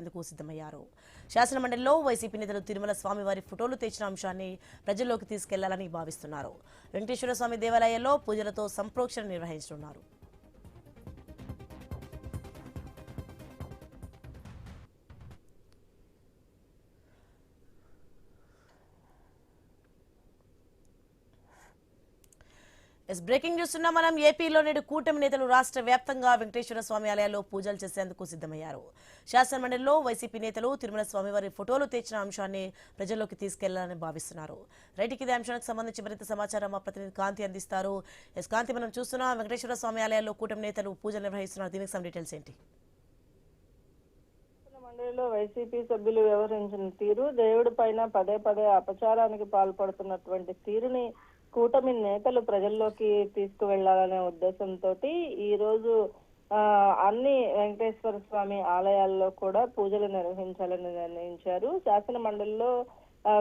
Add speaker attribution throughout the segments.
Speaker 1: చేసేందుకు సిద్ధమయ్యారు. శాసనమండలిలో వైసీపీ నేతలు తిరుమల స్వామివారి ఫోటోలు తెచ్చిన అంశాన్ని ప్రజల్లోకి తీసుకెళ్లాలని భావిస్తున్నారు. వెంకటేశ్వర స్వామి దేవాలయాల్లో పూజలతో సంప్రోక్షణ నిర్వహించనున్నారు. బ్రేకింగ్ న్యూస్ ఉన్నా మనం ఏపీలో నేడు కూటమి నేతలు రాష్ట్ర వ్యాప్తంగా వెంకటేశ్వర స్వామి ఆలయాల్లో పూజలు చేసేందుకు సిద్ధమయ్యారు. శాసనమండలిలో వైసీపీ నేతలు తిరుమల స్వామివారి ఫోటోలు తెచ్చిన అంశాన్ని ప్రజల్లోకి తీసుకెళ్లాలని భావిస్తున్నారు. రైట్, ఇదే అంశానికి సంబంధించి మరింత సమాచారం మా ప్రతినిధి కాంతి అందిస్తారు. కాంతి, మనం చూస్తున్నాం వెంకటేశ్వర స్వామి ఆలయాల్లో కూటమి నేతలు పూజలు నిర్వహిస్తున్నారు. దీనికి సమ్ డీటెయిల్స్ ఏంటి?
Speaker 2: మండలిలో వైసీపీ సభ్యులు వ్యవహరించిన తీరు, దేవుడి పైన పదే పదే అపచారానికి పాల్పడుతున్నటువంటి తీరుని కూటమి నేతలు ప్రజల్లోకి తీసుకువెళ్లాలనే ఉద్దేశంతో ఈ రోజు అన్ని వెంకటేశ్వర స్వామి ఆలయాల్లో కూడా పూజలు నిర్వహించాలని నిర్ణయించారు. శాసన మండలిలో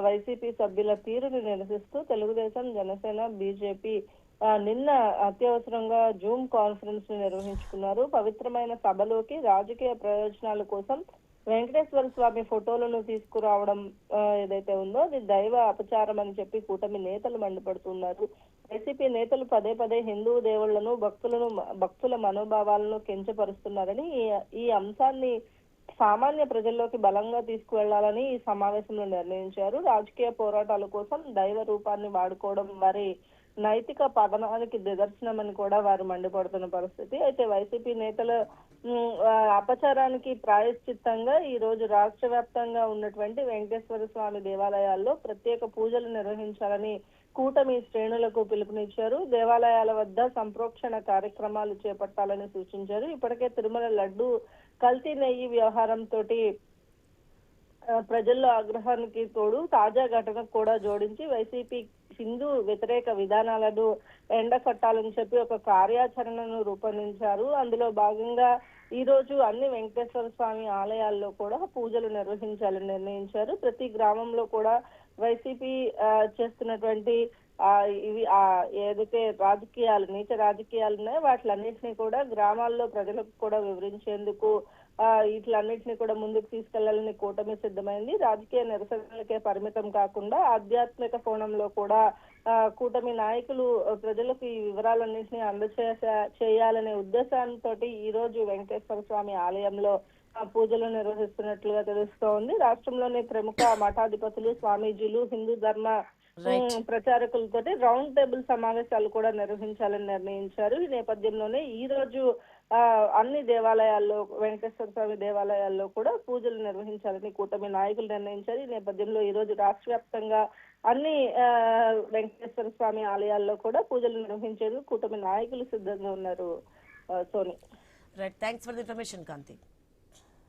Speaker 2: వైసీపీ సభ్యుల తీరుని నిరసిస్తూ తెలుగుదేశం, జనసేన, బీజేపీ నిన్న అత్యవసరంగా జూమ్ కాన్ఫరెన్స్ ని నిర్వహించుకున్నారు. పవిత్రమైన సభలోకి రాజకీయ ప్రయోజనాల కోసం వెంకటేశ్వర స్వామి ఫోటోలను తీసుకురావడం ఏదైతే ఉందో అది దైవ అపచారం అని చెప్పి కూటమి నేతలు మండిపడుతున్నారు. వైసీపీ నేతలు పదే పదే హిందూ దేవుళ్లను, భక్తుల మనోభావాలను కించపరుస్తున్నారని ఈ అంశాన్ని సామాన్య ప్రజల్లోకి బలంగా తీసుకువెళ్లాలని ఈ సమావేశంలో నిర్ణయించారు. రాజకీయ పోరాటాల కోసం దైవ రూపాన్ని వాడుకోవడం వారి నైతిక పతనానికి నిదర్శనమని కూడా వారు మండిపడుతున్న పరిస్థితి. అయితే వైసీపీ నేతల అపచారానికి ప్రాయశ్చిత్తంగా ఈ రోజు రాష్ట్ర వ్యాప్తంగా ఉన్నటువంటి వెంకటేశ్వర స్వామి దేవాలయాల్లో ప్రత్యేక పూజలు నిర్వహించాలని కూటమి శ్రేణులకు పిలుపునిచ్చారు. దేవాలయాల వద్ద సంప్రోక్షణ కార్యక్రమాలు చేపట్టాలని సూచించారు. ఇప్పటికే తిరుమల లడ్డు కల్తీ నెయ్యి వ్యవహారంతో ప్రజల్లో ఆగ్రహానికి తోడు తాజా ఘటనకు కూడా జోడించి వైసీపీ హిందూ వ్యతిరేక విధానాలను ఎండకట్టాలని చెప్పి ఒక కార్యాచరణను రూపొందించారు. అందులో భాగంగా ఈ రోజు అన్ని వెంకటేశ్వర స్వామి ఆలయాల్లో కూడా పూజలు నిర్వహించాలని నిర్ణయించారు. ప్రతి గ్రామంలో కూడా వైసీపీ చేస్తున్నటువంటి ఇవి ఏదైతే రాజకీయాలు, నీచ రాజకీయాలు ఉన్నాయో వాటిలన్నింటినీ కూడా గ్రామాల్లో ప్రజలకు కూడా వివరించేందుకు వీటిలన్నింటినీ కూడా ముందుకు తీసుకెళ్లాలని కూటమి సిద్ధమైంది. రాజకీయ నిరసనలకే పరిమితం కాకుండా ఆధ్యాత్మిక కోణంలో కూడా కూటమి నాయకులు ప్రజలకు ఈ వివరాలన్నింటినీ చేయాలనే ఉద్దేశంతో ఈ రోజు వెంకటేశ్వర స్వామి ఆలయంలో పూజలు నిర్వహిస్తున్నట్లుగా తెలుస్తోంది. రాష్ట్రంలోని ప్రముఖ మఠాధిపతులు, స్వామీజీలు, హిందూ ధర్మ ప్రచారకులతో రౌండ్ టేబుల్ సమావేశాలు కూడా నిర్వహించాలని నిర్ణయించారు. ఈ నేపథ్యంలోనే ఈ రోజు అన్ని దేవాలయాల్లో, వెంకటేశ్వర స్వామి దేవాలయాల్లో కూడా పూజలు నిర్వహించాలని కూటమి నాయకులు నిర్ణయించారు. ఈ నేపథ్యంలో ఈ రోజు రాష్ట్ర వ్యాప్తంగా అన్ని వెంకటేశ్వర స్వామి ఆలయాల్లో కూడా పూజలు నిర్వహించేందుకు కూటమి నాయకులు సిద్ధంగా ఉన్నారు. Soni,
Speaker 1: right, thanks for the information Kanthi.